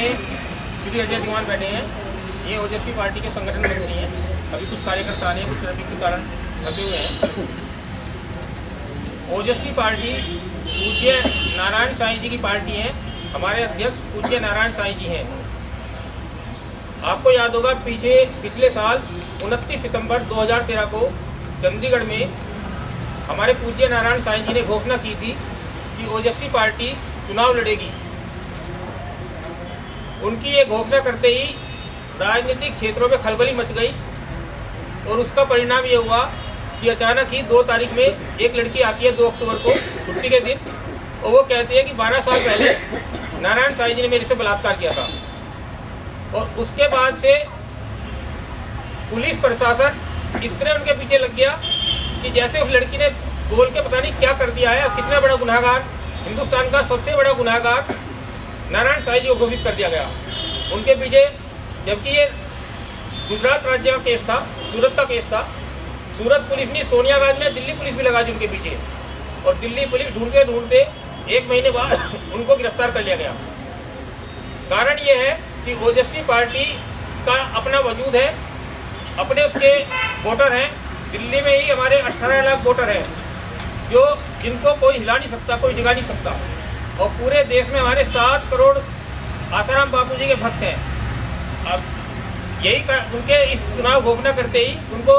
में श्री अजय दीवान बैठे हैं। ये ओजस्वी पार्टी के संगठन मंत्री हैं। अभी कुछ कार्यकर्ता आने कुछ ट्रैफिक के कारण फंसे हुए हैं। ओजस्वी पार्टी पूज्य नारायण साईं जी की पार्टी है। हमारे अध्यक्ष पूज्य नारायण साईं जी हैं। आपको याद होगा पिछले साल 29 सितंबर 2013 को चंडीगढ़ में हमारे पूज्य नारायण साईं जी ने घोषणा की थी कि ओजस्वी पार्टी चुनाव लड़ेगी। उनकी ये घोषणा करते ही राजनीतिक क्षेत्रों में खलबली मच गई और उसका परिणाम ये हुआ कि अचानक ही 2 तारीख में एक लड़की आती है 2 अक्टूबर को छुट्टी के दिन, और वो कहती है कि 12 साल पहले नारायण साईं जी ने मेरे से बलात्कार किया था। और उसके बाद से पुलिस प्रशासन इस तरह उनके पीछे लग गया कि जैसे उस लड़की ने बोल के पता नहीं क्या कर दिया है और कितना बड़ा गुनहगार, हिंदुस्तान का सबसे बड़ा गुनहगार नारायण साईं जी को घोषित कर दिया गया उनके पीछे। जबकि ये गुजरात राज्य का केस था, सूरत का केस था। सूरत पुलिस ने, सोनिया गांधी ने दिल्ली पुलिस भी लगा दी उनके पीछे, और दिल्ली पुलिस ढूंढते ढूंढते 1 महीने बाद उनको गिरफ्तार कर लिया गया। कारण ये है कि ओजस्वी पार्टी का अपना वजूद है, अपने उसके वोटर हैं। दिल्ली में ही हमारे 18 लाख वोटर हैं जिनको कोई हिला नहीं सकता, कोई जगा नहीं सकता। और पूरे देश में हमारे 7 करोड़ आसाराम बापू जी के भक्त हैं। अब यही उनके इस चुनाव घोषणा करते ही उनको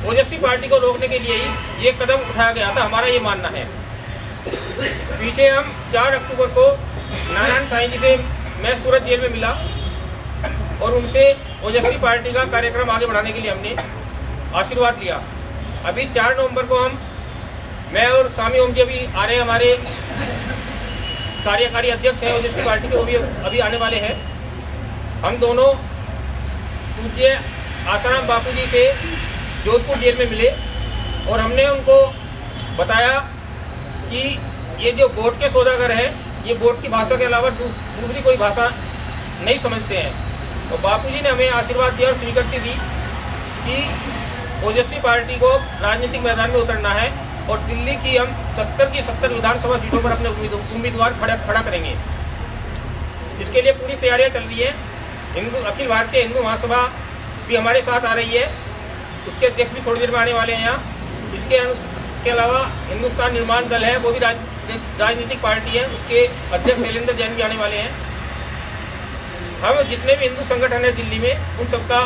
ओजस्वी पार्टी को रोकने के लिए ही ये कदम उठाया गया था, हमारा ये मानना है। पीछे हम 4 अक्टूबर को नारायण साईं जी से मैं सूरत जेल में मिला और उनसे ओजस्वी पार्टी का कार्यक्रम आगे बढ़ाने के लिए हमने आशीर्वाद लिया। अभी 4 नवंबर को मैं और स्वामी ओम जी आ रहे हैं, हमारे कार्यकारी अध्यक्ष हैं ओजस्वी पार्टी के, वो भी अभी आने वाले हैं। हम दोनों पूज्य आसाराम बापू जी से जोधपुर जेल में मिले और हमने उनको बताया कि ये जो वोट के सौदागर हैं, ये वोट की भाषा के अलावा दूसरी कोई भाषा नहीं समझते हैं। और बापू जी ने हमें आशीर्वाद दिया और स्वीकृति दी कि ओजस्वी पार्टी को राजनीतिक मैदान में उतरना है और दिल्ली की हम 70 की 70 विधानसभा सीटों पर अपने उम्मीदवार खड़ा करेंगे। इसके लिए पूरी तैयारियां चल रही है। अखिल भारतीय हिंदू महासभा भी हमारे साथ आ रही है, उसके अध्यक्ष भी थोड़ी देर में आने वाले हैं यहाँ। इसके अलावा हिंदुस्तान निर्माण दल है, वो भी राजनीतिक पार्टी है, उसके अध्यक्ष शैलेंद्र जैन भी आने वाले हैं। हम जितने भी हिंदू संगठन है दिल्ली में, उन सबका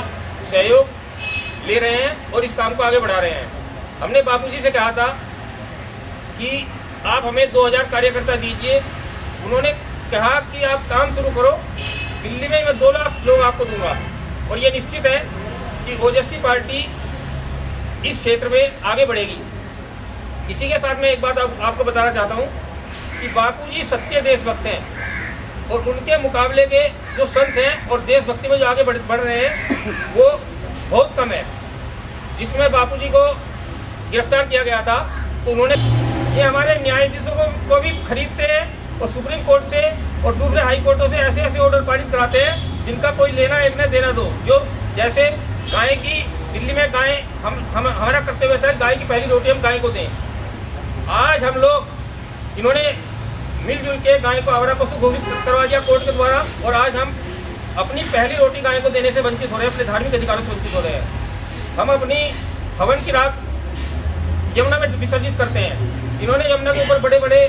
सहयोग ले रहे हैं और इस काम को आगे बढ़ा रहे हैं। हमने बापू जी से कहा था कि आप हमें 2000 कार्यकर्ता दीजिए। उन्होंने कहा कि आप काम शुरू करो, दिल्ली में मैं 2 लाख लोग आपको दूंगा। और ये निश्चित है कि ओजस्वी पार्टी इस क्षेत्र में आगे बढ़ेगी। इसी के साथ मैं एक बात आपको बताना चाहता हूँ कि बापू जी सच्चे देशभक्त हैं और उनके मुकाबले के जो संत हैं और देशभक्ति में जो आगे बढ़ रहे हैं वो बहुत कम है। जिसमें बापू जी को गिरफ्तार किया गया था तो उन्होंने ये हमारे न्यायाधीशों को भी खरीदते हैं और सुप्रीम कोर्ट से और दूसरे हाई कोर्टों से ऐसे ऑर्डर पारित कराते हैं जिनका कोई लेना एक न देना दो। जो जैसे गाय की, दिल्ली में गाय हमारा करते हुए था, गाय की पहली रोटी हम गाय को दें। आज हम लोग इन्होंने मिलजुल के गाय को आवारा पशु घोषित करवा दिया कोर्ट के द्वारा, और आज हम अपनी पहली रोटी गाय को देने से वंचित हो रहे हैं, अपने धार्मिक अधिकारों से वंचित हो रहे हैं। हम अपनी हवन की राख यमुना में विसर्जित करते हैं। इन्होंने यमुना के ऊपर बड़े बड़े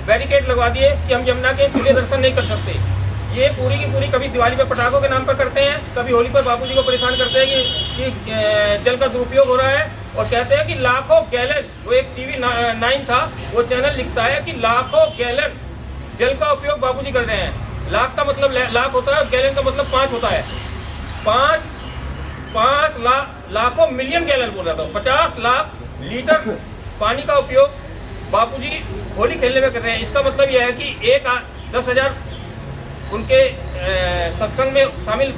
बैरिकेड लगवा दिए कि हम यमुना के खुले दर्शन नहीं कर सकते। ये पूरी की पूरी कभी दिवाली पर पटाखों के नाम पर करते हैं, कभी होली पर बापू जी को परेशान करते हैं कि जल का दुरुपयोग हो रहा है, और कहते हैं कि लाखों गैलन, वो एक TV 9 था, वो चैनल लिखता है कि लाखों गैलन जल का उपयोग बापू जी कर रहे हैं। लाख का मतलब लाख होता है, गैलन का मतलब 5 होता है। 5 लाखों मिलियन गैलन बोल रहा था, 50 लाख लीटर पानी का उपयोग बापूजी होली खेलने में कर रहे हैं। इसका मतलब यह है कि 10,000 उनके सत्संग में शामिल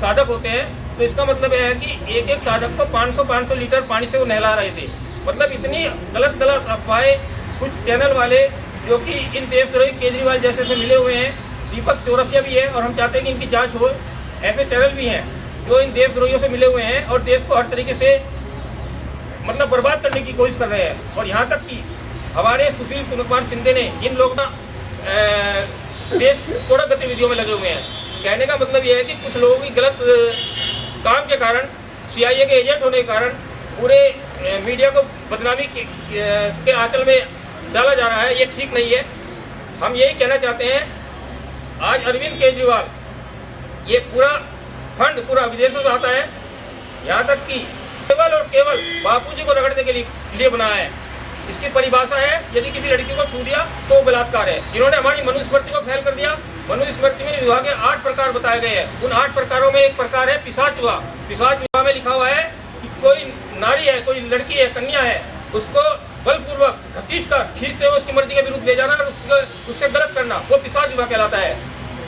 साधक होते हैं, तो इसका मतलब यह है कि एक साधक को 500 लीटर पानी से वो नहला रहे थे। मतलब इतनी गलत अफवाहें कुछ चैनल वाले जो कि इन देशद्रोही केजरीवाल जैसे से मिले हुए हैं, दीपक चौरसिया भी है और हम चाहते हैं कि इनकी जांच हो। ऐसे चैनल भी हैं जो इन देशद्रोहियों से मिले हुए हैं और देश को हर तरीके से मतलब बर्बाद करने की कोशिश कर रहे हैं। और यहाँ तक कि हमारे सुशील कुमार शिंदे ने इन लोगों देश थोड़ा गतिविधियों में लगे हुए हैं। कहने का मतलब ये है कि कुछ लोगों की गलत काम के कारण, CIA के एजेंट होने के कारण पूरे मीडिया को बदनामी के आंचल में डाला जा रहा है। ये ठीक नहीं है। हम यही कहना चाहते हैं, आज अरविंद केजरीवाल ये पूरा फंड पूरा विदेशों से आता है, यहाँ तक कि केवल और केवल बापूजी को रगड़ने के लिए बनाया है। इसकी परिभाषा है, यदि किसी लड़की को छू दिया तो वो बलात्कार है। इन्होंने हमारी मनुस्मृति को फेल कर दिया। मनुस्मृति में विवाह के 8 प्रकार बताए गए हैं। उन 8 प्रकारों में एक प्रकार है पिशाच विवाह। पिशाच विवाह में लिखा हुआ है कि कोई नारी है, कोई लड़की है, कन्या है, उसको बलपूर्वक घसीट कर खींचते हुए उसकी मर्जी के विरुद्ध ले जाना और उससे गलत करना, वो पिशाच विवाह कहलाता है।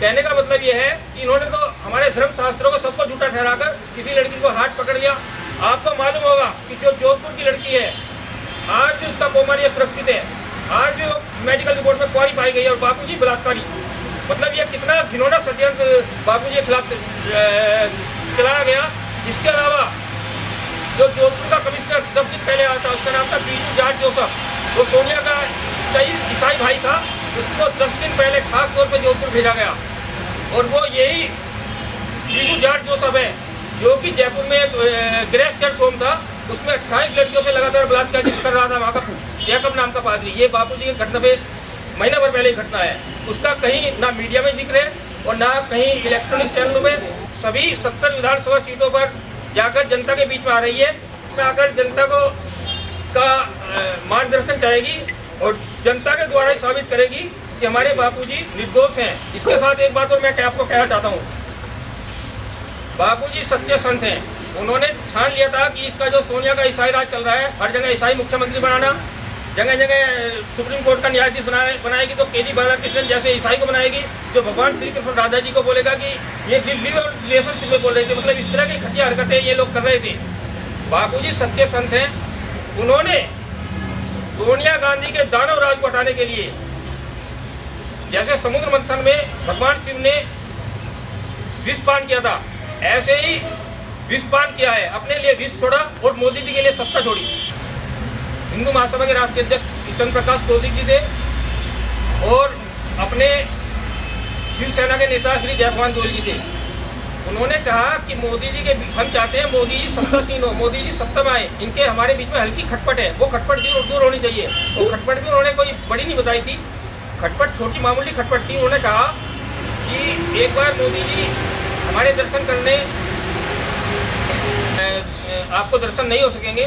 कहने का मतलब ये है कि इन्होंने तो हमारे धर्म शास्त्रों को सबको झूठा ठहराकर किसी लड़की को हाथ पकड़ लिया। आपको मालूम होगा कि जो जोधपुर की लड़की है, आज भी उसका कोमारिया सुरक्षित है, आज भी वो मेडिकल रिपोर्ट में कुंवारी पाई गई है और बापूजी बलात्कारी। मतलब ये कितना घिनौना षड्यंत्र बापूजी के खिलाफ चलाया गया। इसके अलावा जो जोधपुर का कमिश्नर 10 दिन पहले आया था, उसका नाम था बीजू जॉर्ज जोसेफ, वो सोनिया का कई ईसाई भाई था, उसको 10 दिन पहले खास तौर पर जोधपुर भेजा गया। और वो यही बीजू जॉर्ज जोसेफ है जो कि जयपुर में एक ग्रेस चर्च होम था, उसमें 28 लड़कियों से लगातार बलात्कार कर रहा था वहाँ का जैकब नाम का पादरी। ये बापूजी की घटना पे महीना भर पहले ही घटना है। उसका कहीं ना मीडिया में जिक्र है और ना कहीं इलेक्ट्रॉनिक चैनलों में। सभी 70 विधानसभा सीटों पर जाकर जनता के बीच में आ रही है, आकर जनता को का मार्गदर्शन चाहेगी और जनता के द्वारा ही साबित करेगी कि हमारे बापूजी निर्दोष हैं। इसके साथ एक बात और मैं आपको कहना चाहता हूँ, बापूजी सच्चे संत हैं। उन्होंने ठान लिया था कि इसका जो सोनिया का ईसाई राज चल रहा है, हर जगह ईसाई मुख्यमंत्री बनाना, जगह जगह सुप्रीम कोर्ट का न्यायाधीश बनाएगी तो KG बालाकृष्णन जैसे ईसाई को बनाएगी, जो भगवान श्री कृष्ण राधा जी को बोलेगा कि ये दिल्ली और रिलेशनशिप में बोल रहे थे। मतलब इस तरह की घटिया हरकतें ये लोग कर रहे थे। बापूजी सच्चे संत हैं। उन्होंने सोनिया गांधी के दानव राज को हटाने के लिए, जैसे समुद्र मंथन में भगवान शिव ने विषपान किया था, ऐसे ही विषपान किया है, अपने लिए विष छोड़ा और मोदी जी के लिए सत्ता छोड़ी। हिंदू महासभा के राष्ट्रीय अध्यक्ष चंद्र प्रकाश कौशिक जी थे और अपने शिवसेना के नेता श्री जयपाल जोल जी थे। उन्होंने कहा कि मोदी जी के, हम चाहते हैं मोदी जी सत्तासीन हो, मोदी जी सत्ता में आए, इनके हमारे बीच में हल्की खटपट है, वो खटपट दूर होनी चाहिए। वो खटपट भी उन्होंने कोई बड़ी नहीं बताई थी, खटपट छोटी मामूली खटपट थी। उन्होंने कहा कि एक बार मोदी जी हमारे दर्शन करने आपको दर्शन नहीं हो सकेंगे।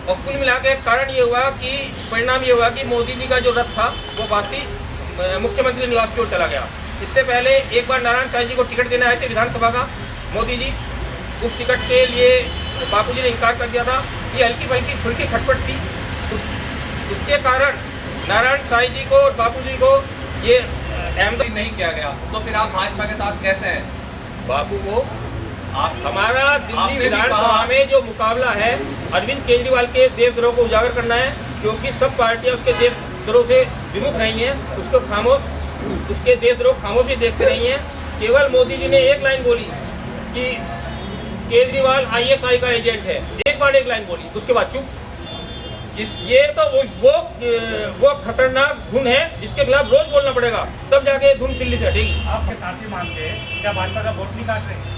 और कुल मिला के कारण ये हुआ कि परिणाम ये हुआ कि मोदी जी का जो रथ था वो वापसी मुख्यमंत्री निवास की ओर चला गया। इससे पहले एक बार नारायण साईं जी को टिकट देने आए थे विधानसभा का मोदी जी, उस टिकट के लिए बापूजी ने इनकार कर दिया था। ये हल्की फल्की फुल्की खटपट थी, उसके कारण नारायण साईं जी को और बापूजी को ये अहमद नहीं किया गया। तो फिर आप भाजपा के साथ कैसे हैं? बापू को हमारा दिल्ली विधानसभा में जो मुकाबला है अरविंद केजरीवाल के देशद्रोह को उजागर करना है, क्योंकि सब पार्टियां उसके देशद्रोह से विमुख रही हैं, उसको खामोश, उसके देशद्रोह खामोशी देखते रही हैं। केवल मोदी जी ने एक लाइन बोली कि केजरीवाल ISI का एजेंट है, एक बार एक लाइन बोली, उसके बाद चुप। ये तो वो खतरनाक धुन है जिसके खिलाफ रोज बोलना पड़ेगा, तब जाके धुन दिल्ली से हटेगी। आपके साथी मानते हैं क्या भाजपा का वोट नहीं काट रहे?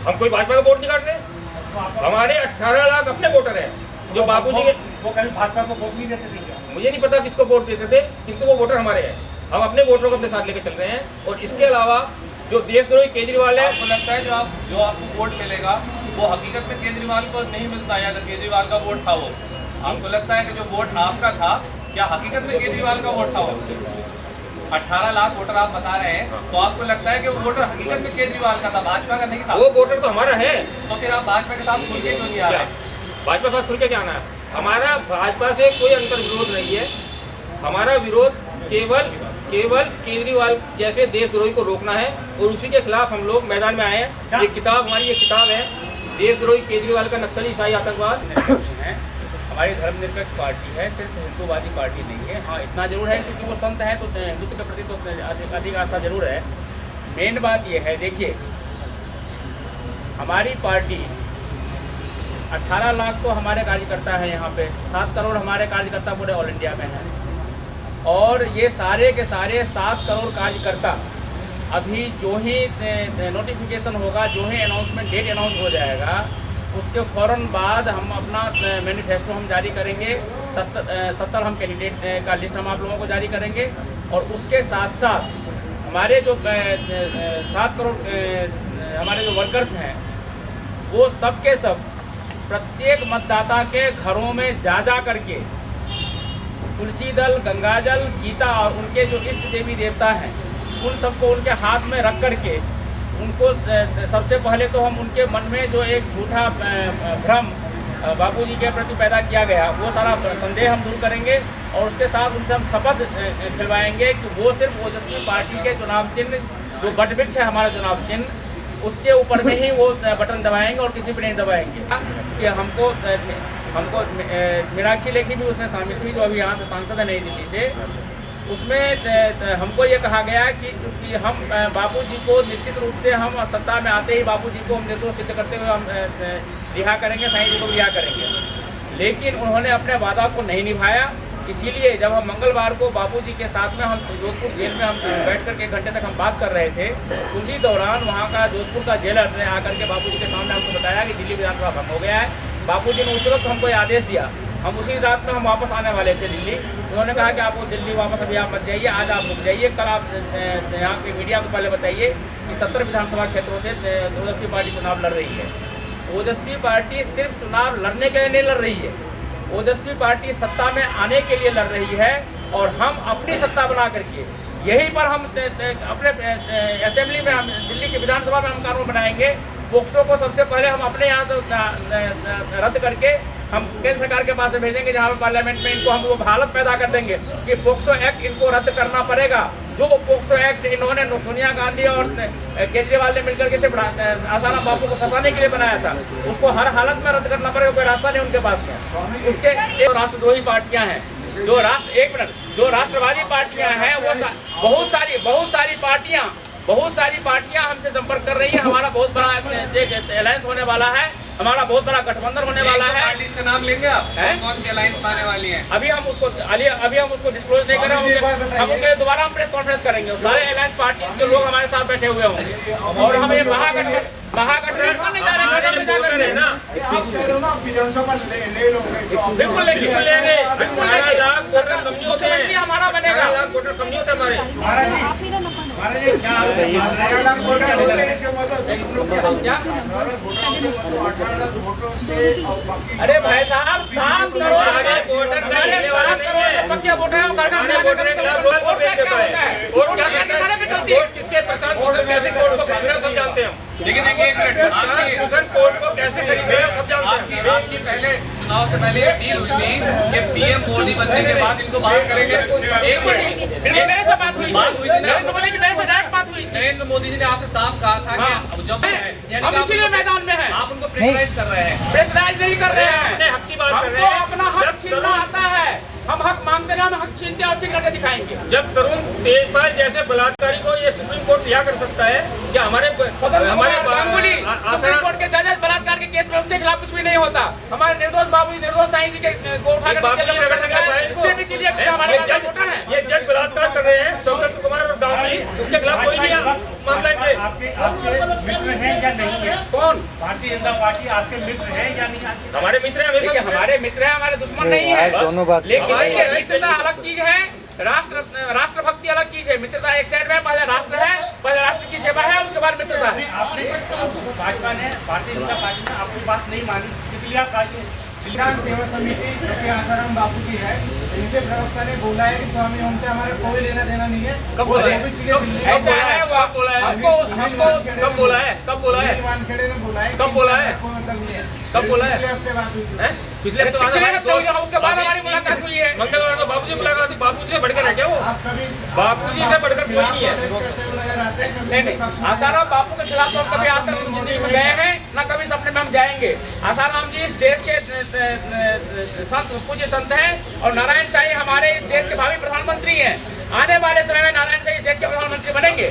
हम कोई भाजपा का वोट नहीं काट रहे। हमारे 18 लाख अपने वोटर हैं जो बापूजी के, वो कभी भाजपा को वोट नहीं देते थे क्या? मुझे नहीं पता किसको वोट देते थे, किंतु वो वोटर हमारे हैं। हम अपने वोटरों को अपने साथ लेके चल रहे हैं। और इसके अलावा जो देशद्रोही केजरीवाल है, आपको लगता है जो आपको वोट मिलेगा वो हकीकत में केजरीवाल को नहीं मिलता है? अगर केजरीवाल का वोट था वो, आपको लगता है कि जो वोट आपका था क्या हकीकत में केजरीवाल का वोट था वो? 18 लाख वोटर आप बता रहे हैं, तो आपको लगता है कि वो वोटर हकीकत में केजरीवाल का था, भाजपा का नहीं था? वो वोटर तो हमारा है। तो फिर आप भाजपा के साथ खुल के क्यों नहीं आ रहे? भाजपा साथ खुल के क्या आना है? हमारा भाजपा से कोई अंतर विरोध नहीं है। हमारा विरोध केवल केजरीवाल जैसे देशद्रोही को रोकना है और उसी के खिलाफ हम लोग मैदान में आए हैं। ये किताब हमारी, ये किताब है देशद्रोही केजरीवाल का नक्सली ईसाई आतंकवाद। हमारी धर्मनिरपेक्ष पार्टी है, सिर्फ हिंदूवादी पार्टी नहीं है। हाँ, इतना जरूर है क्योंकि वो संत है तो हिंदुत्व के प्रति तो अधिक आस्था जरूर है। मेन बात ये है, देखिए हमारी पार्टी 18 लाख तो हमारे कार्यकर्ता है यहाँ पे, 7 करोड़ हमारे कार्यकर्ता पूरे ऑल इंडिया में हैं। और ये सारे के सारे 7 करोड़ कार्यकर्ता अभी जो ही नोटिफिकेशन होगा, जो ही अनाउंसमेंट डेट अनाउंस हो जाएगा, उसके फ़ौरन बाद हम अपना मैनिफेस्टो हम जारी करेंगे। 70 हम कैंडिडेट का लिस्ट हम आप लोगों को जारी करेंगे। और उसके साथ साथ हमारे जो 7 करोड़ हमारे जो वर्कर्स हैं, वो सब के सब प्रत्येक मतदाता के घरों में जा करके तुलसी दल, गंगा जल, गीता और उनके जो इष्ट देवी देवता हैं, उन सबको उनके हाथ में रख करके उनको सबसे पहले तो हम उनके मन में जो एक झूठा भ्रम बापूजी के प्रति पैदा किया गया, वो सारा संदेह हम दूर करेंगे। और उसके साथ उनसे हम शपथ खिलवाएंगे कि वो सिर्फ ओजस्वी पार्टी के चुनाव चिन्ह, जो वटवृक्ष है हमारा चुनाव चिन्ह, उसके ऊपर में ही वो बटन दबाएंगे और किसी भी नहीं दबाएंगे। कि हमको मीनाक्षी लेखी भी उसमें शामिल थी, जो अभी यहाँ से सांसद है नई दिल्ली से। उसमें हमको ये कहा गया कि चूँकि हम बापूजी को निश्चित रूप से हम सत्ता में आते ही बापूजी को हम निर्दोष सिद्ध करते हुए हम रिहा करेंगे, साईं जी को रिहा करेंगे। लेकिन उन्होंने अपने वादा को नहीं निभाया। इसीलिए जब हम मंगलवार को बापूजी के साथ में हम जोधपुर जेल में हम बैठ कर के 1 घंटे तक हम बात कर रहे थे, उसी दौरान वहाँ का जोधपुर का जेलर ने आकर के बापूजी के सामने हमको बताया कि दिल्ली विधानसभा भंग हो गया है। बापूजी ने उस वक्त हमको आदेश दिया। हम उसी रात में हम वापस आने वाले थे दिल्ली। उन्होंने कहा कि आपको दिल्ली वापस अभी आप मत जाइए, आज आप रुक जाइए, कल आप यहाँ की मीडिया को पहले बताइए कि 70 विधानसभा क्षेत्रों से ओजस्वी पार्टी चुनाव लड़ रही है। ओजस्वी पार्टी सिर्फ चुनाव लड़ने के लिए नहीं लड़ रही है, ओजस्वी पार्टी सत्ता में आने के लिए लड़ रही है। और हम अपनी सत्ता बना करके यहीं पर हम अपने असेंबली में, हम दिल्ली की विधानसभा में हम कानून बनाएंगे। पोक्सो को सबसे पहले हम अपने यहाँ से रद्द करके हम केंद्र सरकार के पास में भेजेंगे, जहाँ पर पार्लियामेंट में इनको हम वो हालत पैदा कर देंगे कि पोक्सो एक्ट इनको रद्द करना पड़ेगा। जो पोक्सो एक्ट इन्होंने सोनिया गांधी और केजरीवाल ने मिलकर के सिर्फ आसाराम बापू को फंसाने के लिए बनाया था, उसको हर हालत में रद्द करना पड़ेगा। कोई रास्ता नहीं उनके पास में। उसके राष्ट्रद्रोही पार्टियां हैं, जो जो राष्ट्रवादी पार्टियां हैं, वो बहुत सारी पार्टियां हमसे संपर्क कर रही है। हमारा बहुत बड़ा अलायंस होने वाला है, हमारा बहुत बड़ा गठबंधन होने वाला है। पार्टीज का नाम लेंगे आप? कौन सी अलायंस आने वाली है? अभी हम उसको डिस्क्लोज नहीं कर रहे होंगे। हम उनके दोबारा हम प्रेस कॉन्फ्रेंस करेंगे। सारे अलायंस पार्टी के लोग हमारे साथ बैठे हुए होंगे और हम ये महागठबंधन नहीं जा रहे हैं। बिल्कुल लेंगे, हमारा बनेगा। अरे भाई साहब, 7 करोड़ पक्के वोटर हैं। सब जानते हैं हम। लेकिन देखिए, कोर्ट को कैसे खरीदे सब जानते हैं। आपकी पहले चुनाव से पहले एक डील हुई थी कि पीएम मोदी बनने के बाद इनको बात करेंगे। एक मिनट, मेरे से बात हुई थी, नरेंद्र मोदी की मेरे से डायरेक्ट बात हुई। नरेंद्र मोदी जी ने आपसे साफ कहा था कि जब हम इसीलिए मैदान में हैं। आप उनको प्रेशराइज कर रहे हैं। प्रेशराइज नहीं कर रहे हैं, अपने हक की बात कर रहे हैं। अपना हक छीनना आता है। हम हक मांगते हैं, हम हक छीनते और छीन करके दिखाएंगे। जब तरुण तेजपाल जैसे बलात्कारी को ये सुप्रीम कोर्ट रिहा कर सकता है, क्या हमारे गांगुली सुप्रीम कोर्ट के जज बलात्कार के केस में उसके खिलाफ कुछ भी नहीं होता। हमारे निर्दोष बाबू निर्दोष साईं जी के को उठा सिर्फ इसीलिए हमारे वोटर हैं। ये जज बलात्कार कर रहे हैं, सौगंध कुमार और गांगुली, उसके खिलाफ कोई नहीं मामला है। मित्र हैं या नहीं है? कौन? भारतीय जनता पार्टी आपके मित्र है या नहीं? हमारे मित्र हैं, हमारे मित्र हैं, हमारे दुश्मन नहीं है। दोनों बात, लेकिन मित्रता अलग चीज है, राष्ट्रभक्ति अलग चीज है। मित्रता एक साइड में, पहले राष्ट्र है, पहले राष्ट्र की सेवा है, उसके बाद मित्रता है। आपने भाजपा ने, भारतीय जनता पार्टी ने आपकी बात नहीं मानी, इसलिए आप विधान सेवा समिति जो कि आसाराम बापू की है, इनके प्रवक्ता ने बोला है कि स्वामी हमसे हमारे कोई लेना देना नहीं है। कब बोला है? ऐसा है, कब बोला है? कब बोला है? कब बोला है? वानखेड़े ने बोला है। कब बोला है? कब बोला है? पिछले हफ्ते बात हुई थी। पिछले हफ्ते उसके बाद हमारी मुलाकात हुई है। मंगलवार को बाबूजी मुलाकात हुई। बाबूजी से बढ़कर है क्या वो? आप कभी बापूजी से बढ़कर कोई नहीं है। नहीं, आसाराम बापू के खिलाफ तो कभी आज तक जिंदगी में गए हैं, न कभी सपने में हम जाएंगे। आसाराम जी इस देश के संत, पूज्य संत हैं और नारायण साईं हमारे इस देश के भावी प्रधानमंत्री हैं। आने वाले समय में नारायण साईं इस देश के प्रधानमंत्री बनेंगे।